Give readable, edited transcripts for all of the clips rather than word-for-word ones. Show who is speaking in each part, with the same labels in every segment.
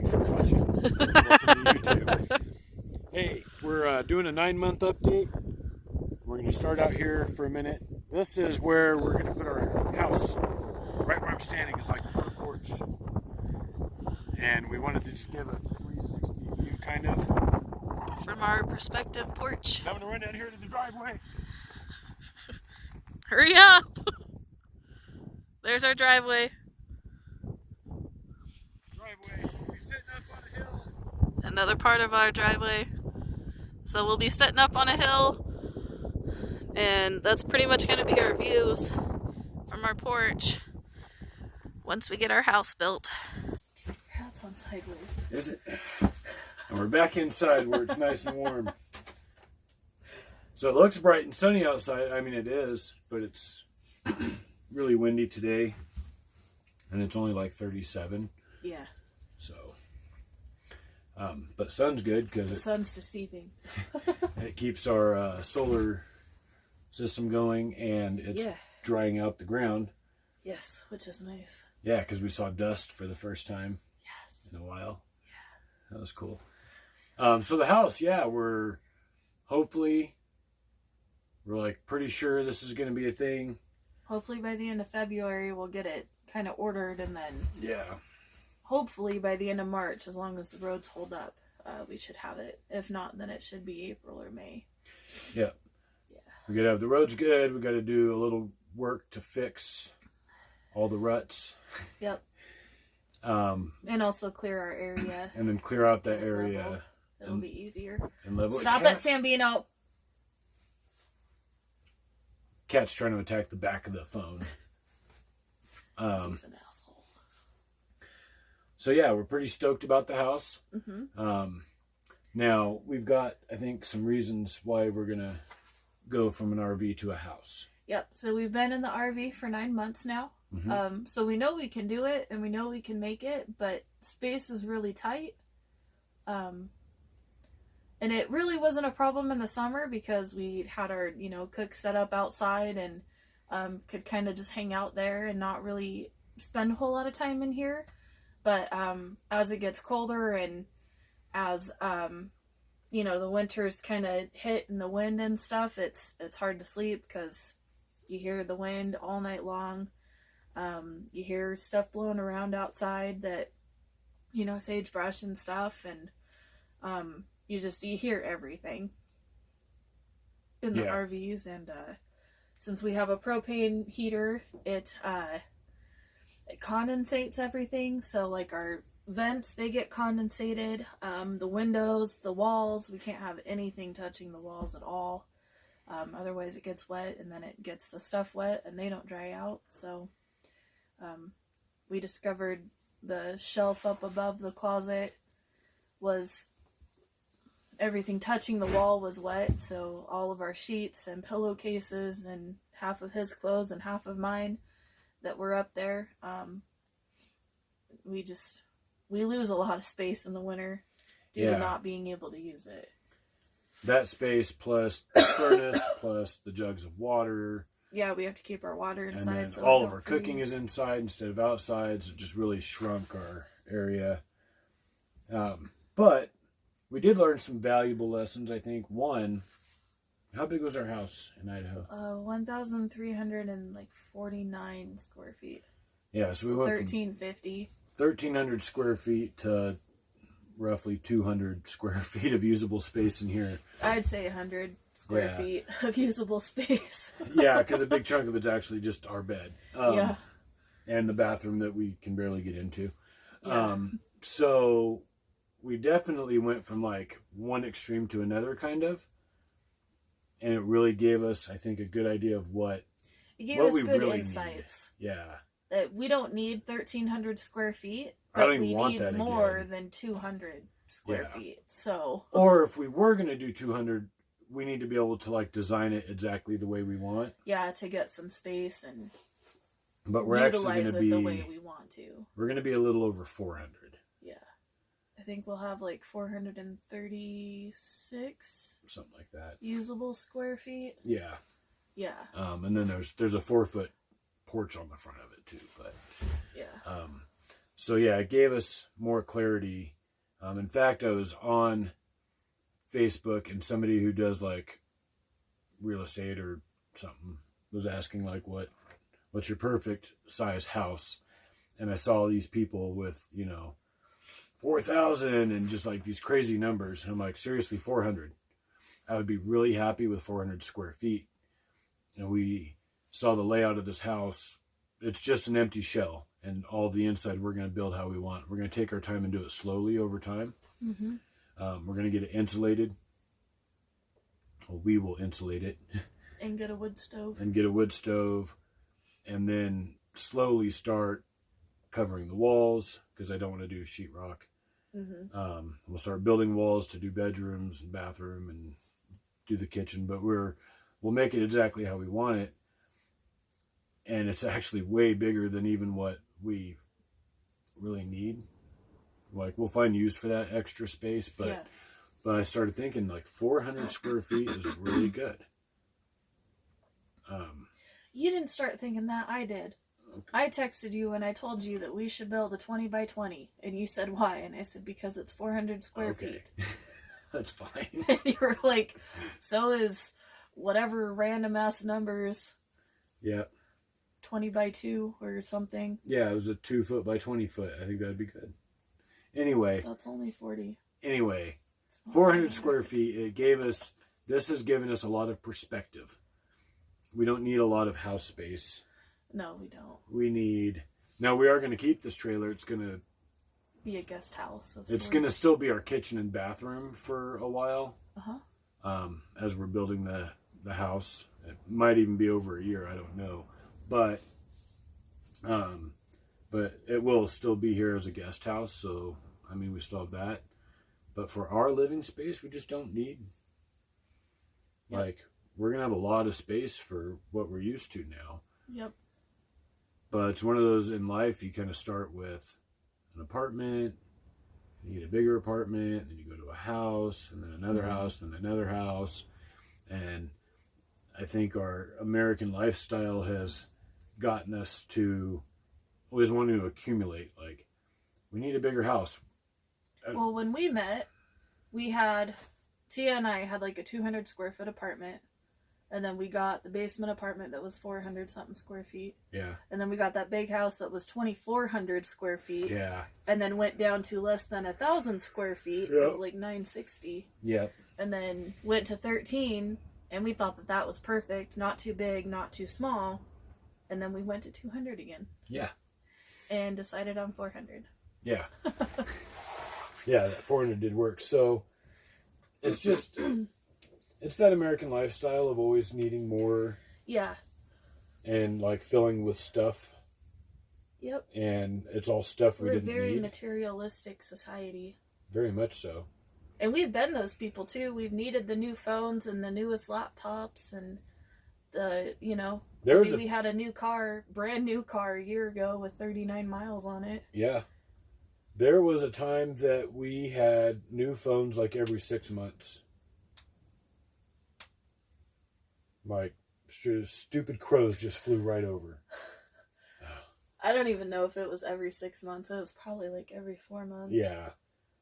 Speaker 1: Thanks for watching. Welcome to YouTube. Hey, we're doing a 9-month update. We're going to start out here for a minute. This is where we're going to put our house. Right where I'm standing is like the front porch. And we wanted to just give a 360 view kind of.
Speaker 2: From our perspective porch.
Speaker 1: I'm going to run down here to the driveway.
Speaker 2: Hurry up! There's our driveway.
Speaker 1: So we'll be sitting up on a hill.
Speaker 2: Another part of our driveway. So we'll be sitting up on a hill, and that's pretty much going to be our views from our porch once we get our house built. Your hat's on sideways.
Speaker 1: Is it? And we're back inside where it's nice and warm. So it looks bright and sunny outside. I mean, it is, but it's really windy today, and it's only like 37.
Speaker 2: Yeah.
Speaker 1: So, but sun's good because
Speaker 2: the sun's deceiving.
Speaker 1: It keeps our solar system going, and it's drying out the ground.
Speaker 2: Yes, which is nice.
Speaker 1: Yeah, because we saw dust for the first time
Speaker 2: in
Speaker 1: a while.
Speaker 2: Yeah,
Speaker 1: that was cool. So the house, we're like pretty sure this is going to be a thing.
Speaker 2: Hopefully by the end of February we'll get it kind of ordered, and then hopefully by the end of March, as long as the roads hold up, we should have it. If not, then it should be April or May.
Speaker 1: Yeah. We got to have the roads good. We got to do a little work to fix all the ruts.
Speaker 2: Yep. And also clear our area.
Speaker 1: And then clear out that area.
Speaker 2: Leveled. It'll be easier.
Speaker 1: And level it.
Speaker 2: Stop it, Sambino.
Speaker 1: Cat's trying to attack the back of the phone.
Speaker 2: He's an asshole.
Speaker 1: So we're pretty stoked about the house. Mm-hmm. Now we've got, I think, some reasons why we're gonna go from an RV to a house.
Speaker 2: Yep. So we've been in the RV for 9 months now.
Speaker 1: Mm-hmm.
Speaker 2: So we know we can do it, and we know we can make it, but space is really tight. And it really wasn't a problem in the summer because we had our, cook set up outside and could kind of just hang out there and not really spend a whole lot of time in here. But as it gets colder and as, the winters kind of hit and the wind and stuff, it's hard to sleep because you hear the wind all night long. You hear stuff blowing around outside that, sagebrush and stuff, and you hear everything in the RVs. And since we have a propane heater, it condensates everything. So like our vents, they get condensated. The windows, the walls, we can't have anything touching the walls at all. Otherwise it gets wet, and then it gets the stuff wet and they don't dry out. So we discovered the shelf up above the closet was everything touching the wall was wet, so all of our sheets and pillowcases and half of his clothes and half of mine that were up there, we lose a lot of space in the winter due to not being able to use it.
Speaker 1: That space plus the furnace plus the jugs of water. Yeah,
Speaker 2: we have to keep our water inside.
Speaker 1: And then all of our cooking is inside instead of outside, so it just really shrunk our area. But we did learn some valuable lessons, I think. One, how big was our house in Idaho?
Speaker 2: 1,349 square feet.
Speaker 1: Yeah, so we went
Speaker 2: 1,350.
Speaker 1: 1,300 square feet to roughly 200 square feet of usable space in here.
Speaker 2: I'd say 100 square feet of usable space.
Speaker 1: Yeah, because a big chunk of it's actually just our bed. And the bathroom that we can barely get into.
Speaker 2: Yeah.
Speaker 1: So we definitely went from like one extreme to another kind of. And it really gave us, I think, a good idea of what
Speaker 2: it gave us
Speaker 1: we
Speaker 2: good
Speaker 1: really
Speaker 2: insights.
Speaker 1: Need. Yeah.
Speaker 2: That we don't need 1,300 square feet,
Speaker 1: but we need
Speaker 2: more than 200 square feet. So,
Speaker 1: or if we were going to do 200, we need to be able to like design it exactly the way we want.
Speaker 2: Yeah, to get some space and
Speaker 1: but we're actually going to be
Speaker 2: the way we want to.
Speaker 1: We're going to be a little over 400.
Speaker 2: Yeah. I think we'll have like 436
Speaker 1: something like that
Speaker 2: usable square feet.
Speaker 1: Yeah.
Speaker 2: Yeah.
Speaker 1: And then there's a 4-foot porch on the front of it too, but So yeah, it gave us more clarity. In fact, I was on Facebook and somebody who does like real estate or something was asking like what's your perfect size house, and I saw these people with 4,000 and just like these crazy numbers, and I'm like, seriously, 400. I would be really happy with 400 square feet. And we saw the layout of this house. It's just an empty shell, and all the inside we're going to build how we want. We're going to take our time and do it slowly over time.
Speaker 2: Mm-hmm.
Speaker 1: We're going to get it insulated. Well, we will insulate it.
Speaker 2: And get a wood stove.
Speaker 1: And then slowly start covering the walls, because I don't want to do sheetrock.
Speaker 2: Mm-hmm.
Speaker 1: We'll start building walls to do bedrooms and bathroom and do the kitchen, but we'll make it exactly how we want it. And it's actually way bigger than even what we really need. Like, we'll find use for that extra space, but I started thinking like 400 square feet is really good.
Speaker 2: You didn't start thinking that, I did.
Speaker 1: Okay.
Speaker 2: I texted you and I told you that we should build a 20 by 20. And you said, why? And I said, because it's 400 square feet.
Speaker 1: That's fine.
Speaker 2: And you were like, so is whatever random ass numbers.
Speaker 1: Yeah.
Speaker 2: 20 by 2 or something.
Speaker 1: Yeah, it was a 2 foot by 20 foot. I think that'd be good. Anyway.
Speaker 2: That's only 40.
Speaker 1: Anyway, 400 square feet. This has given us a lot of perspective. We don't need a lot of house space.
Speaker 2: No, we don't.
Speaker 1: Now we are going to keep this trailer. It's going to
Speaker 2: be a guest house of
Speaker 1: It's
Speaker 2: sorts.
Speaker 1: going to still be our kitchen and bathroom for a while. As we're building the house. It might even be over a year, I don't know. But it will still be here as a guest house, so I mean, we still have that. But for our living space, we just don't need.
Speaker 2: Yep.
Speaker 1: Like, we're gonna have a lot of space for what we're used to now.
Speaker 2: Yep.
Speaker 1: But it's one of those in life, you kind of start with an apartment, you get a bigger apartment, then you go to a house, and then another house, then another house. And I think our American lifestyle has gotten us to always wanting to accumulate. Like, we need a bigger house.
Speaker 2: Well, when we met, Tia and I had like a 200 square foot apartment. And then we got the basement apartment that was 400 something square feet.
Speaker 1: Yeah.
Speaker 2: And then we got that big house that was 2,400 square feet.
Speaker 1: Yeah.
Speaker 2: And then went down to less than 1,000 square feet.
Speaker 1: Yep.
Speaker 2: It was like 960.
Speaker 1: Yep.
Speaker 2: And then went to 13, and we thought that was perfect. Not too big, not too small. And then we went to 200 again.
Speaker 1: Yeah.
Speaker 2: And decided on 400.
Speaker 1: Yeah. Yeah, that 400 did work. So it's just, it's that American lifestyle of always needing more.
Speaker 2: Yeah.
Speaker 1: And like filling with stuff.
Speaker 2: Yep.
Speaker 1: And it's all stuff we didn't need.
Speaker 2: We're a very materialistic society.
Speaker 1: Very much so.
Speaker 2: And we've been those people too. We've needed the new phones and the newest laptops and we had a new car, brand new car a year ago with 39 miles on it.
Speaker 1: Yeah. There was a time that we had new phones like every 6 months. Like, stupid crows just flew right over.
Speaker 2: I don't even know if it was every 6 months. It was probably like every 4 months.
Speaker 1: Yeah.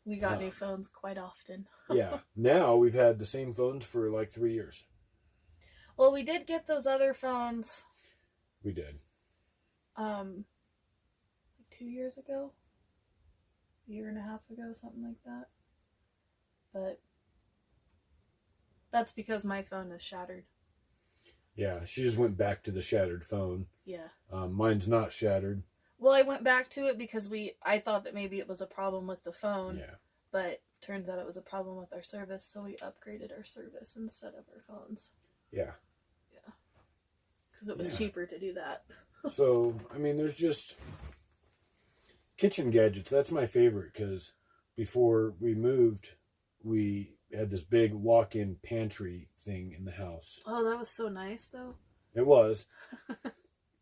Speaker 2: We got new phones quite often.
Speaker 1: Yeah. Now we've had the same phones for like 3 years.
Speaker 2: Well, we did get those other phones.
Speaker 1: We did.
Speaker 2: 2 years ago? A year and a half ago, something like that. But that's because my phone is shattered.
Speaker 1: Yeah, she just went back to the shattered phone.
Speaker 2: Yeah.
Speaker 1: Mine's not shattered.
Speaker 2: Well, I went back to it because I thought that maybe it was a problem with the phone.
Speaker 1: Yeah.
Speaker 2: But turns out it was a problem with our service, so we upgraded our service instead of our phones.
Speaker 1: Yeah.
Speaker 2: Yeah. Because it was cheaper to do that.
Speaker 1: So, I mean, there's just kitchen gadgets. That's my favorite because before we moved, we had this big walk-in pantry thing in the house.
Speaker 2: Oh, that was so nice, though.
Speaker 1: It was.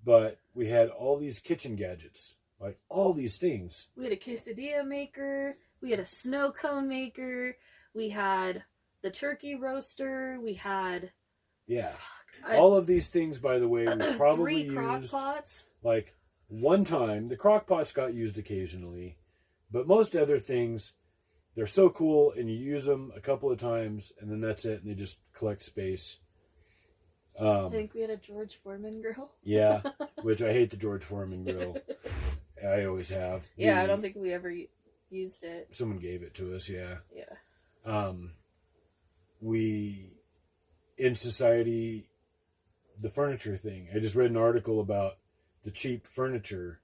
Speaker 1: But we had all these kitchen gadgets. Like, all these things.
Speaker 2: We had a quesadilla maker. We had a snow cone maker. We had the turkey roaster. We had...
Speaker 1: Yeah. All of these things, by the way, we probably
Speaker 2: 3 crock
Speaker 1: used
Speaker 2: pots.
Speaker 1: like one time. The crock pots got used occasionally, but most other things, they're so cool and you use them a couple of times and then that's it and they just collect space.
Speaker 2: I think we had a George Foreman grill.
Speaker 1: Yeah, which I hate the George Foreman grill. I always have.
Speaker 2: Yeah, I don't think we ever used it.
Speaker 1: Someone gave it to us, yeah.
Speaker 2: Yeah.
Speaker 1: We, in society, the furniture thing. I just read an article about the cheap furniture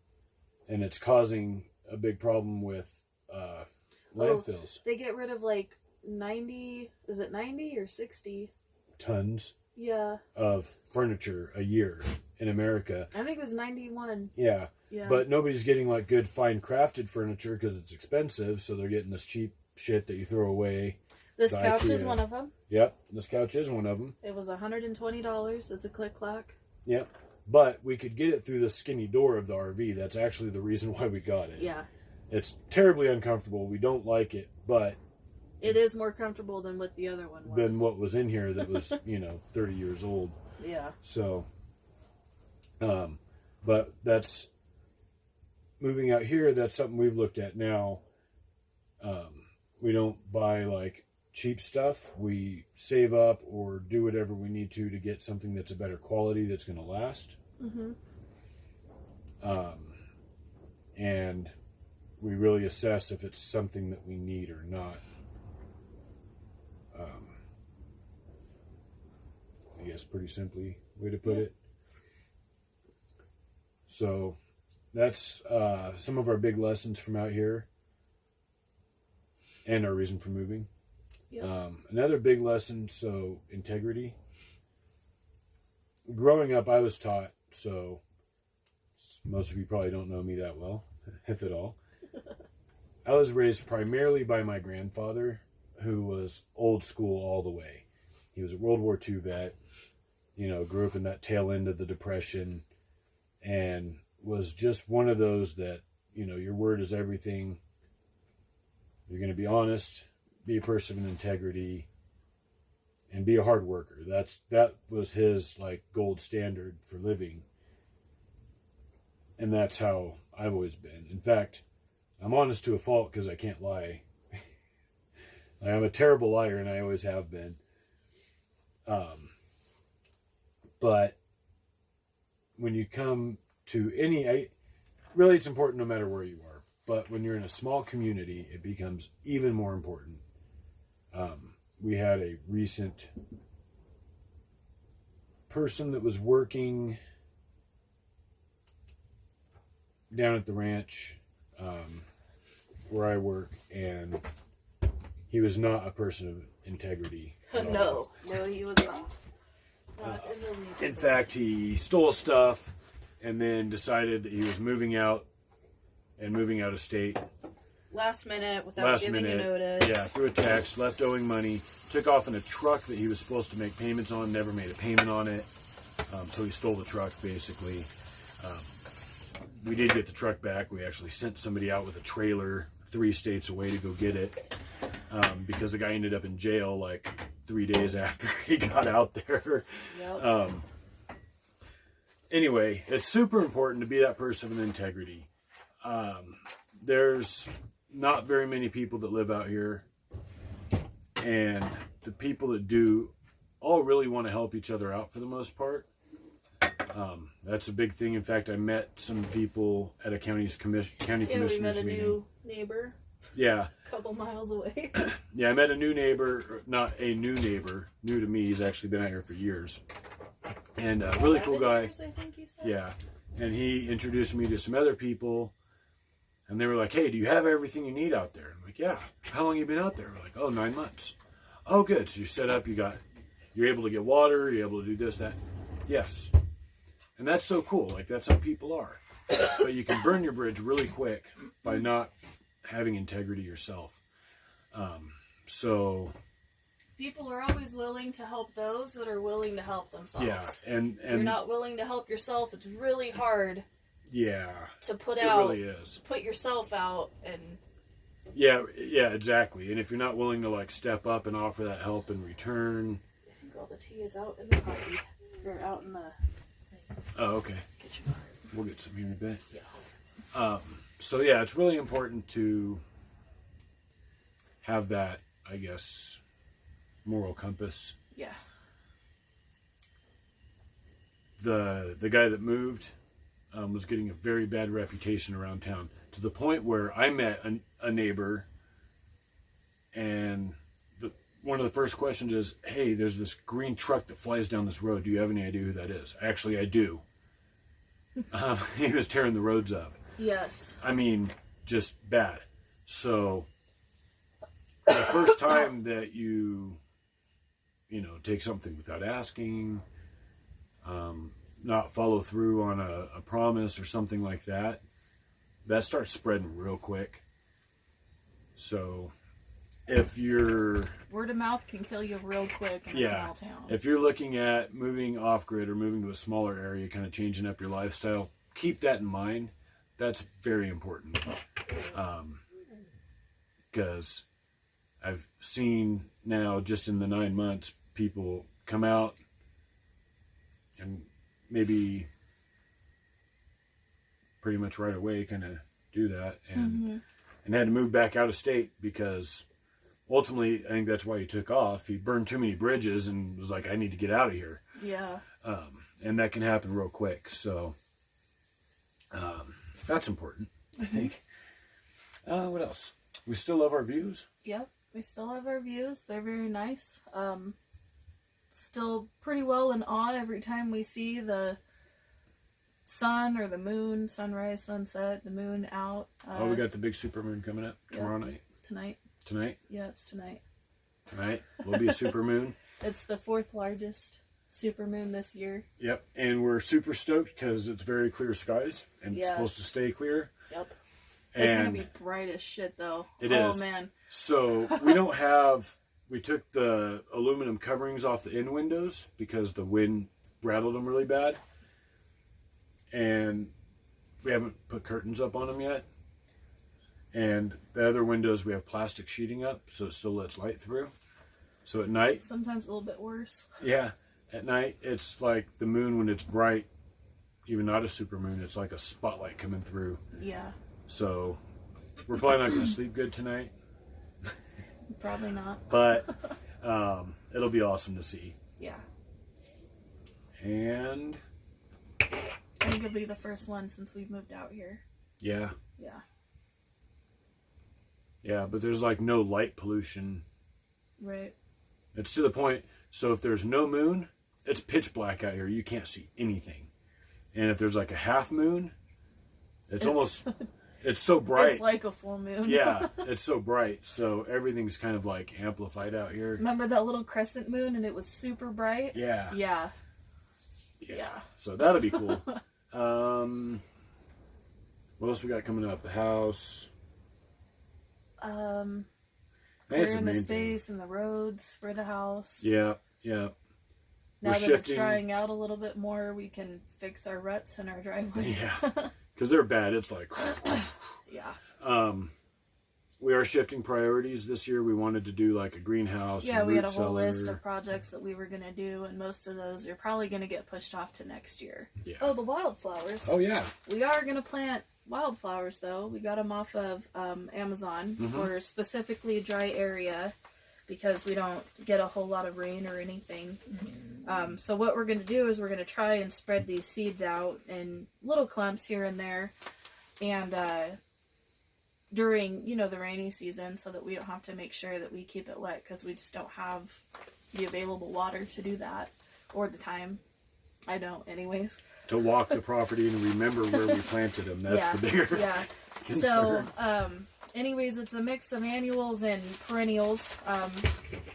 Speaker 1: and it's causing a big problem with landfills.
Speaker 2: They get rid of like 90, is it 90 or 60?
Speaker 1: Tons.
Speaker 2: Yeah.
Speaker 1: Of furniture a year in America.
Speaker 2: I think it was 91.
Speaker 1: Yeah.
Speaker 2: Yeah.
Speaker 1: But nobody's getting like good fine crafted furniture because it's expensive, so they're getting this cheap shit that you throw away.
Speaker 2: This couch is one of them.
Speaker 1: Yep, this couch is one of them.
Speaker 2: It was $120. It's a Cluck.
Speaker 1: Yep. But we could get it through the skinny door of the RV. That's actually the reason why we got it.
Speaker 2: Yeah.
Speaker 1: It's terribly uncomfortable. We don't like it, but
Speaker 2: it is more comfortable than what the other one was.
Speaker 1: Than what was in here that was, 30 years old.
Speaker 2: Yeah.
Speaker 1: So, but that's, moving out here, that's something we've looked at now. We don't buy, like, cheap stuff. We save up or do whatever we need to get something that's a better quality that's going to last.
Speaker 2: Mm-hmm.
Speaker 1: And we really assess if it's something that we need or not. I guess pretty simply way to put it. So that's some of our big lessons from out here and our reason for moving.
Speaker 2: Yep.
Speaker 1: Another big lesson, so integrity. Growing up, I was taught, so most of you probably don't know me that well, if at all. I was raised primarily by my grandfather, who was old school all the way. He was a World War II vet, grew up in that tail end of the Depression, and was just one of those that, your word is everything. You're going to be honest, be a person of integrity, and be a hard worker. That was his, gold standard for living. And that's how I've always been. In fact, I'm honest to a fault because I can't lie. I'm a terrible liar, and I always have been. But when you come to really it's important no matter where you are. But when you're in a small community, it becomes even more important. We had a recent person that was working down at the ranch where I work, and he was not a person of integrity.
Speaker 2: No, he was not.
Speaker 1: In fact, he stole stuff and then decided that he was moving out of state.
Speaker 2: Last minute, without giving a notice.
Speaker 1: Yeah, through a text, left owing money, took off in a truck that he was supposed to make payments on, never made a payment on it. So he stole the truck, basically. We did get the truck back. We actually sent somebody out with a trailer 3 states away to go get it, because the guy ended up in jail 3 days after he got out there.
Speaker 2: Yep.
Speaker 1: Anyway, it's super important to be that person of integrity. There's not very many people that live out here, and the people that do all really want to help each other out for the most part. That's a big thing. In fact, I met some people at a county commissioners meeting.
Speaker 2: We met a new neighbor.
Speaker 1: Yeah.
Speaker 2: A couple miles away.
Speaker 1: Yeah, I met a new neighbor, not a new neighbor, new to me. He's actually been out here for years. And a really cool guy.
Speaker 2: Years, I think you said.
Speaker 1: Yeah. And he introduced me to some other people. And they were like, hey, do you have everything you need out there? I'm like, yeah. How long have you been out there? We're like, 9 months. Oh, good. So you're set up. You're able to get water. You're able to do this, that. Yes. And that's so cool. That's how people are. But you can burn your bridge really quick by not having integrity yourself. So
Speaker 2: people are always willing to help those that are willing to help themselves.
Speaker 1: Yeah, and
Speaker 2: you're not willing to help yourself. It's really hard.
Speaker 1: Yeah,
Speaker 2: to put
Speaker 1: it
Speaker 2: out.
Speaker 1: Really is.
Speaker 2: Put yourself out and.
Speaker 1: Yeah, exactly. And if you're not willing to step up and offer that help in return.
Speaker 2: I think all the tea is out in the coffee or out in the.
Speaker 1: Oh, okay.
Speaker 2: Kitchen.
Speaker 1: We'll get some here in a bit.
Speaker 2: Yeah.
Speaker 1: So yeah, it's really important to have that, I guess, moral compass.
Speaker 2: Yeah.
Speaker 1: The guy that moved was getting a very bad reputation around town, to the point where I met a neighbor, and one of the first questions is, "Hey, there's this green truck that flies down this road. Do you have any idea who that is?" Actually, I do. He was tearing the roads up.
Speaker 2: Yes.
Speaker 1: I mean, just bad. So the first time that you take something without asking, not follow through on a promise or something like that, that starts spreading real quick. So if you're...
Speaker 2: Word of mouth can kill you real quick in a small town.
Speaker 1: If you're looking at moving off grid or moving to a smaller area, kind of changing up your lifestyle, keep that in mind. That's very important. Because I've seen now, just in the 9 months, people come out and maybe pretty much right away kind of do that and had to move back out of state, because ultimately I think that's why he took off. He burned too many bridges and was like, I need to get out of here.
Speaker 2: Yeah.
Speaker 1: And that can happen real quick. So that's important, I think. What else? We still love our views.
Speaker 2: Yep. We still have our views. They're very nice. Still pretty well in awe every time we see the sun or the moon, sunrise, sunset, the moon out.
Speaker 1: We got the big supermoon coming up tomorrow night.
Speaker 2: Tonight.
Speaker 1: Tonight?
Speaker 2: Yeah, it's tonight.
Speaker 1: Tonight will be a supermoon.
Speaker 2: It's the 4th largest supermoon this year.
Speaker 1: Yep, and we're super stoked because it's very clear skies, and it's supposed to stay clear.
Speaker 2: Yep.
Speaker 1: And
Speaker 2: it's going to be bright as shit, though.
Speaker 1: It is.
Speaker 2: Oh, man.
Speaker 1: So we took the aluminum coverings off the end windows because the wind rattled them really bad. And we haven't put curtains up on them yet. And the other windows, we have plastic sheeting up, so it still lets light through. So at night...
Speaker 2: Sometimes a little bit worse.
Speaker 1: Yeah. At night, it's like the moon when it's bright, even not a supermoon, it's like a spotlight coming through.
Speaker 2: Yeah.
Speaker 1: So we're probably not going to sleep good tonight.
Speaker 2: Probably not.
Speaker 1: But it'll be awesome to see.
Speaker 2: Yeah.
Speaker 1: And...
Speaker 2: I think it'll be the first one since we've moved out here.
Speaker 1: Yeah.
Speaker 2: Yeah.
Speaker 1: Yeah, but there's like no light pollution.
Speaker 2: Right.
Speaker 1: It's to the point, so if there's no moon, it's pitch black out here. You can't see anything. And if there's like a half moon, it's almost, it's so bright.
Speaker 2: It's like a full moon.
Speaker 1: Yeah, it's so bright. So everything's kind of like amplified out here.
Speaker 2: Remember that little crescent moon and it was super bright?
Speaker 1: Yeah.
Speaker 2: Yeah.
Speaker 1: Yeah. So that'll be cool. What else we got coming up? The house.
Speaker 2: Clearing the space and the roads for the house.
Speaker 1: Yeah, yeah.
Speaker 2: Now
Speaker 1: We're
Speaker 2: that
Speaker 1: shifting.
Speaker 2: It's drying out a little bit more, we can fix our ruts in our driveway.
Speaker 1: Yeah, because they're bad. It's like...
Speaker 2: Yeah.
Speaker 1: We are shifting priorities this year. We wanted to do like a greenhouse.
Speaker 2: Yeah, we had a whole
Speaker 1: cellar.
Speaker 2: list of projects that we were going to do, and most of those are probably going to get pushed off to next year.
Speaker 1: Yeah.
Speaker 2: Oh, the wildflowers.
Speaker 1: Oh, yeah.
Speaker 2: We are going to plant wildflowers, though. We got them off of Amazon for specifically a dry area because we don't get a whole lot of rain or anything. So what we're going to do is we're going to try and spread these seeds out in little clumps here and there. And during, the rainy season, so that we don't have to make sure that we keep it wet because we just don't have the available water to do that, or the time. I don't, anyways.
Speaker 1: To walk the property and remember where we planted them. That's the bigger concern.
Speaker 2: So, anyways, it's a mix of annuals and perennials,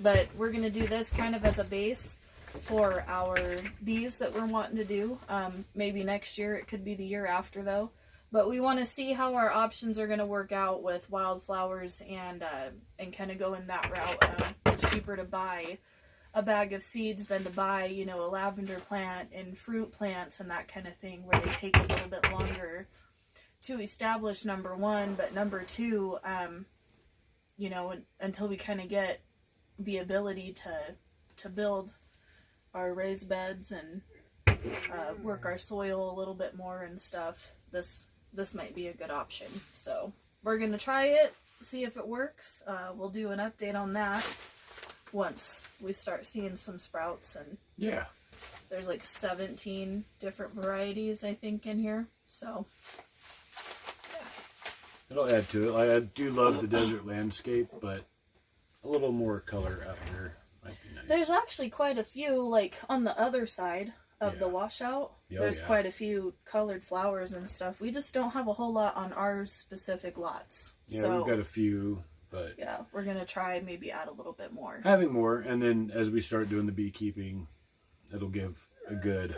Speaker 2: but we're going to do this kind of as a base for our bees that we're wanting to do. Maybe next year, it could be the year after, though. But we want to see how our options are going to work out with wildflowers and kind of go in that route. It's cheaper to buy a bag of seeds than to buy, a lavender plant and fruit plants and that kind of thing, where they take a little bit longer to establish, number one. But number two, until we kind of get the ability to build our raised beds and work our soil a little bit more and stuff, this might be a good option. So we're gonna try it, see if it works. We'll do an update on that once we start seeing some sprouts. And
Speaker 1: yeah,
Speaker 2: there's like 17 different varieties, I think, in here. So
Speaker 1: it'll add to it. I do love the desert landscape, but a little more color out here might be nice.
Speaker 2: There's actually quite a few, like on the other side of the washout. There's quite a few colored flowers and stuff. We just don't have a whole lot on our specific lots.
Speaker 1: Yeah,
Speaker 2: so,
Speaker 1: we've got a few, but
Speaker 2: yeah, we're gonna try maybe add a little bit more.
Speaker 1: Having more, and then as we start doing the beekeeping, it'll give a good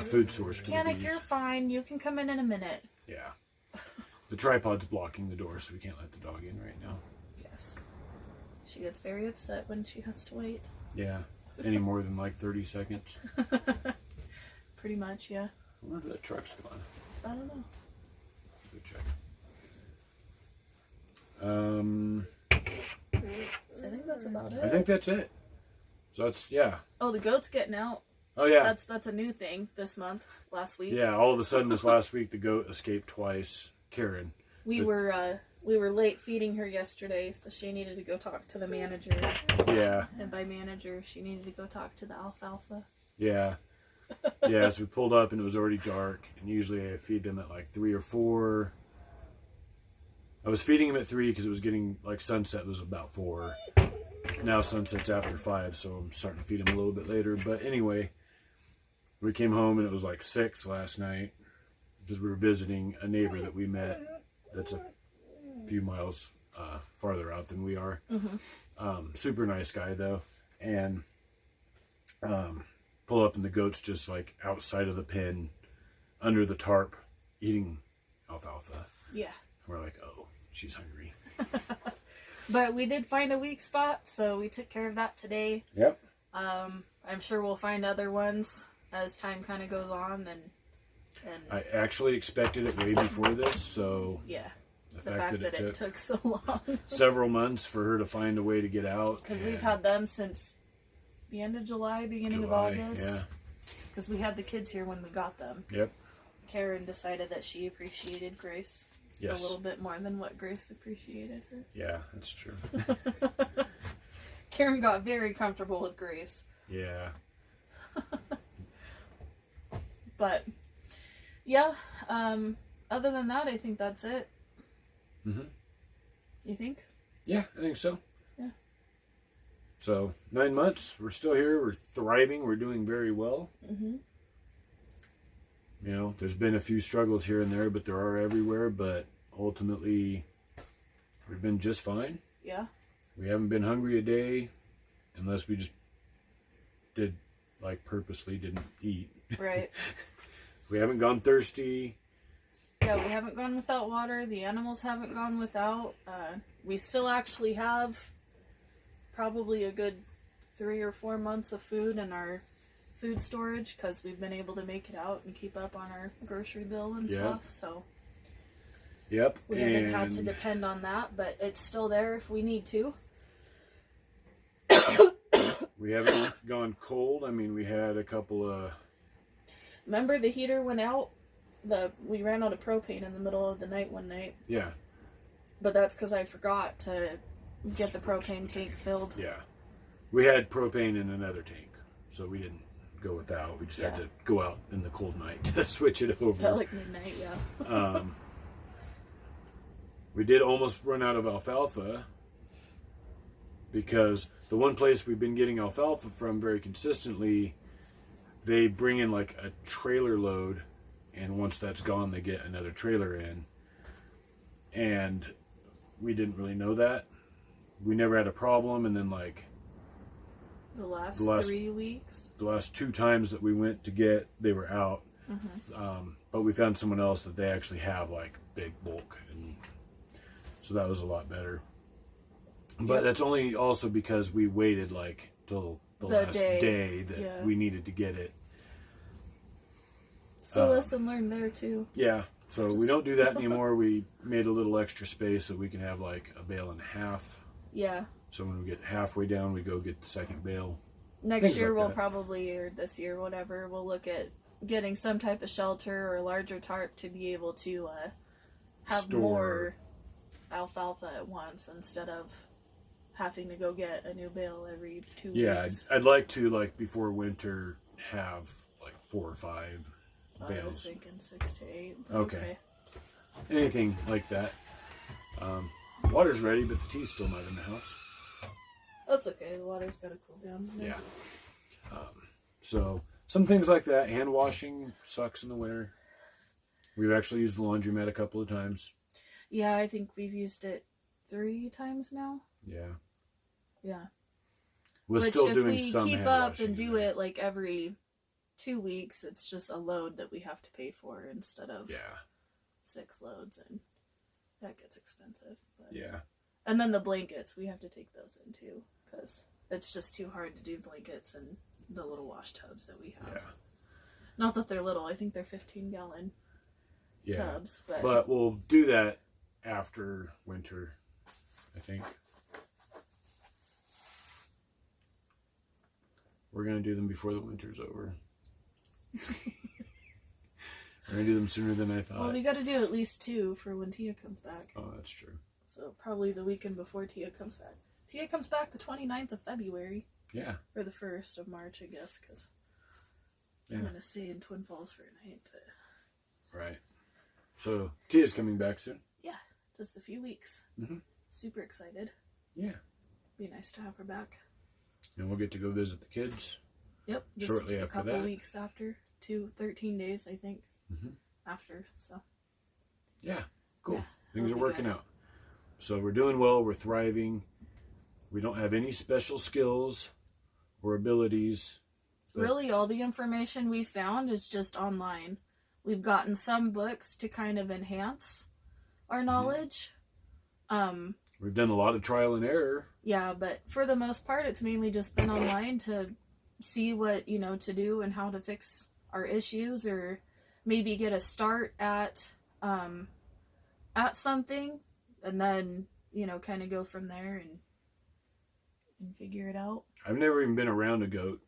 Speaker 1: food source for the bees.
Speaker 2: You're fine. You can come in a minute.
Speaker 1: Yeah. The tripod's blocking the door, so we can't let the dog in right now.
Speaker 2: Yes. She gets very upset when she has to wait.
Speaker 1: Yeah. Any more than like 30 seconds.
Speaker 2: Pretty much, yeah.
Speaker 1: I wonder if that truck's gone.
Speaker 2: I don't know.
Speaker 1: Good check.
Speaker 2: I think that's about it.
Speaker 1: I think that's it. So that's, yeah.
Speaker 2: Oh, the goat's getting out.
Speaker 1: Oh, yeah.
Speaker 2: That's a new thing this month, last week.
Speaker 1: Yeah, all of a sudden this last week, the goat escaped twice. Karen.
Speaker 2: We were late feeding her yesterday, so she needed to go talk to the manager.
Speaker 1: Yeah.
Speaker 2: And by manager, she needed to go talk to the alfalfa.
Speaker 1: Yeah. Yeah, so we pulled up and it was already dark. And usually I feed them at like 3 or 4. I was feeding them at 3 because it was getting like sunset was about 4. Now sunset's after 5, so I'm starting to feed them a little bit later. But anyway, we came home and it was like 6 last night because we were visiting a neighbor that we met that's a few miles farther out than we are. Mm-hmm. Super nice guy though. And pull up and the goat's just like outside of the pen under the tarp eating alfalfa.
Speaker 2: Yeah.
Speaker 1: We're like, oh, she's hungry.
Speaker 2: But we did find a weak spot, so we took care of that today.
Speaker 1: Yep.
Speaker 2: I'm sure we'll find other ones as time kind of goes on. And
Speaker 1: I actually expected it way before this, so
Speaker 2: yeah,
Speaker 1: the fact that it
Speaker 2: took so long.
Speaker 1: several months for her to find a way to get out.
Speaker 2: Because we've had them since the end of July, beginning of August.
Speaker 1: Yeah.
Speaker 2: Because we had the kids here when we got them.
Speaker 1: Yep.
Speaker 2: Karen decided that she appreciated Grace a little bit more than what Grace appreciated her.
Speaker 1: Yeah, that's true.
Speaker 2: Karen got very comfortable with Grace.
Speaker 1: Yeah.
Speaker 2: But yeah, other than that, I think that's it.
Speaker 1: Mm-hmm.
Speaker 2: You think?
Speaker 1: Yeah, I think so.
Speaker 2: Yeah.
Speaker 1: So 9 months, we're still here. We're thriving. We're doing very well.
Speaker 2: Mm-hmm.
Speaker 1: You know, there's been a few struggles here and there, but there are everywhere. But ultimately, we've been just fine.
Speaker 2: Yeah.
Speaker 1: We haven't been hungry a day, unless we just did, like, purposely didn't eat.
Speaker 2: Right.
Speaker 1: We haven't gone thirsty.
Speaker 2: Yeah, we haven't gone without water. The animals haven't gone without. We still actually have probably a good 3 or 4 months of food in our food storage because we've been able to make it out and keep up on our grocery bill and stuff. So
Speaker 1: yep,
Speaker 2: we haven't had to depend on that, but it's still there if we need to.
Speaker 1: We haven't gone cold. I mean, we had a couple of...
Speaker 2: Remember the heater went out? We ran out of propane in the middle of the night one night.
Speaker 1: Yeah.
Speaker 2: But that's because I forgot to get the propane tank filled.
Speaker 1: Yeah. We had propane in another tank, so we didn't go without. We just had to go out in the cold night to switch it over.
Speaker 2: Felt like midnight, yeah.
Speaker 1: We did almost run out of alfalfa because the one place we've been getting alfalfa from very consistently, they bring in like a trailer load, and once that's gone, they get another trailer in. And we didn't really know that. We never had a problem, and then like
Speaker 2: the last 3 weeks,
Speaker 1: the last 2 times that we went to get, they were out.
Speaker 2: Mm-hmm.
Speaker 1: But we found someone else that they actually have like big bulk, and so that was a lot better. But that's only also because we waited like till the last day that we needed to get it.
Speaker 2: So lesson learned there too.
Speaker 1: Yeah, so we don't do that anymore. We made a little extra space so we can have like a bale and a half.
Speaker 2: Yeah.
Speaker 1: So when we get halfway down, we go get the second bale.
Speaker 2: next
Speaker 1: Things
Speaker 2: year
Speaker 1: like
Speaker 2: we'll
Speaker 1: that.
Speaker 2: probably, or this year, whatever, we'll look at getting some type of shelter or a larger tarp to be able to have
Speaker 1: Store.
Speaker 2: more alfalfa at once instead of having to go get a new bale every 2
Speaker 1: Yeah,
Speaker 2: weeks.
Speaker 1: I'd like to, like, before winter, have like 4 or 5
Speaker 2: I was
Speaker 1: bales.
Speaker 2: thinking 6 to 8.
Speaker 1: Okay. Anything like that. Water's ready, but the tea's still not in the house.
Speaker 2: That's okay. The water's got to cool down.
Speaker 1: Yeah. So some things like that. Hand washing sucks in the winter. We've actually used the laundromat a couple of times.
Speaker 2: Yeah, I think we've used it 3 times now.
Speaker 1: Yeah.
Speaker 2: Yeah.
Speaker 1: We're
Speaker 2: Which
Speaker 1: still
Speaker 2: if
Speaker 1: doing
Speaker 2: we
Speaker 1: some
Speaker 2: keep
Speaker 1: hand
Speaker 2: up
Speaker 1: washing
Speaker 2: and
Speaker 1: in
Speaker 2: do
Speaker 1: there.
Speaker 2: it like every 2 weeks, it's just a load that we have to pay for instead of 6 loads, and that gets expensive. But...
Speaker 1: Yeah.
Speaker 2: And then the blankets, we have to take those in too, because it's just too hard to do blankets and the little wash tubs that we have.
Speaker 1: Yeah.
Speaker 2: Not that they're little, I think they're 15-gallon tubs.
Speaker 1: But we'll do that after winter, I think. We're going to do them before the winter's over. We're going to do them sooner than I thought.
Speaker 2: Well, we got to do at least 2 for when Tia comes back.
Speaker 1: Oh, that's true.
Speaker 2: So probably the weekend before Tia comes back. Tia comes back the 29th of February.
Speaker 1: Yeah.
Speaker 2: Or the 1st of March, I guess, because I'm going to stay in Twin Falls for a night. But...
Speaker 1: Right. So, Tia's coming back soon?
Speaker 2: Yeah, just a few weeks.
Speaker 1: Mm-hmm.
Speaker 2: Super excited.
Speaker 1: Yeah.
Speaker 2: Be nice to have her back.
Speaker 1: And we'll get to go visit the kids.
Speaker 2: Yep. Just
Speaker 1: shortly
Speaker 2: a
Speaker 1: after
Speaker 2: couple
Speaker 1: that.
Speaker 2: weeks after. 13 days, I think,
Speaker 1: Mm-hmm.
Speaker 2: after. So.
Speaker 1: Yeah. Cool.
Speaker 2: Yeah,
Speaker 1: Things are
Speaker 2: it'll be
Speaker 1: working
Speaker 2: good.
Speaker 1: out. So we're doing well. We're thriving. We don't have any special skills or abilities. But
Speaker 2: Really, all the information we found is just online. We've gotten some books to kind of enhance our knowledge.
Speaker 1: we've done a lot of trial and error.
Speaker 2: Yeah, but for the most part, it's mainly just been online to see what, to do and how to fix our issues, or maybe get a start at something, and then, kind of go from there and figure it out.
Speaker 1: I've never even been around a goat,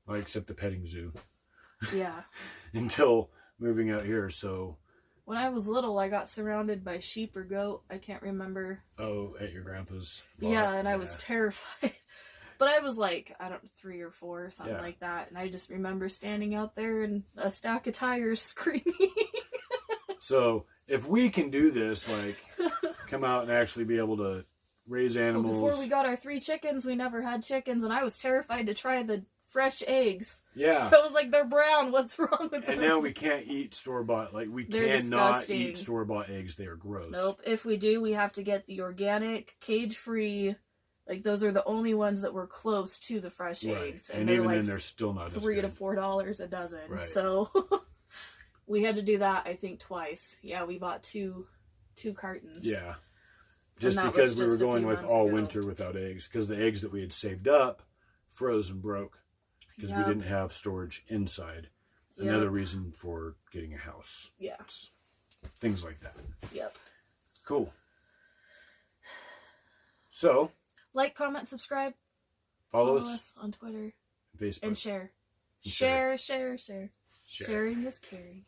Speaker 1: except the petting zoo,
Speaker 2: Yeah.
Speaker 1: until moving out here. So,
Speaker 2: When I was little, I got surrounded by sheep or goat. I can't remember.
Speaker 1: at your grandpa's lot.
Speaker 2: Yeah, and I was terrified. But I was like, 3 or 4 or something
Speaker 1: Yeah.
Speaker 2: like that. And I just remember standing out there in a stack of tires screaming.
Speaker 1: So if we can do this, come out and actually be able to raise animals.
Speaker 2: Well, before we got our 3 chickens, we never had chickens. And I was terrified to try the fresh eggs.
Speaker 1: Yeah.
Speaker 2: So I was like, they're brown. What's wrong with them?
Speaker 1: And now we can't eat store-bought. We
Speaker 2: They're
Speaker 1: cannot
Speaker 2: disgusting.
Speaker 1: eat store-bought eggs. They are gross.
Speaker 2: Nope. If we do, we have to get the organic, cage-free. Those are the only ones that were close to the fresh
Speaker 1: Right.
Speaker 2: eggs.
Speaker 1: And
Speaker 2: they're
Speaker 1: even then, they're still not as
Speaker 2: $3 to
Speaker 1: good.
Speaker 2: $4 a dozen.
Speaker 1: Right.
Speaker 2: So we had to do that, I think, twice. Yeah, we bought two cartons.
Speaker 1: Yeah. Just
Speaker 2: that
Speaker 1: because
Speaker 2: was
Speaker 1: we were
Speaker 2: just a
Speaker 1: going
Speaker 2: few
Speaker 1: with
Speaker 2: months
Speaker 1: all
Speaker 2: ago.
Speaker 1: winter without eggs. Because the eggs that we had saved up froze and broke. Because we
Speaker 2: Yep.
Speaker 1: didn't have storage inside.
Speaker 2: Yep.
Speaker 1: Another reason for getting a house.
Speaker 2: Yeah.
Speaker 1: Things like that.
Speaker 2: Yep.
Speaker 1: Cool. So,
Speaker 2: Like, comment, subscribe.
Speaker 1: follow
Speaker 2: Follow
Speaker 1: us
Speaker 2: us on Twitter.
Speaker 1: on Facebook.
Speaker 2: And share.
Speaker 1: And share.
Speaker 2: Share. Sharing is caring.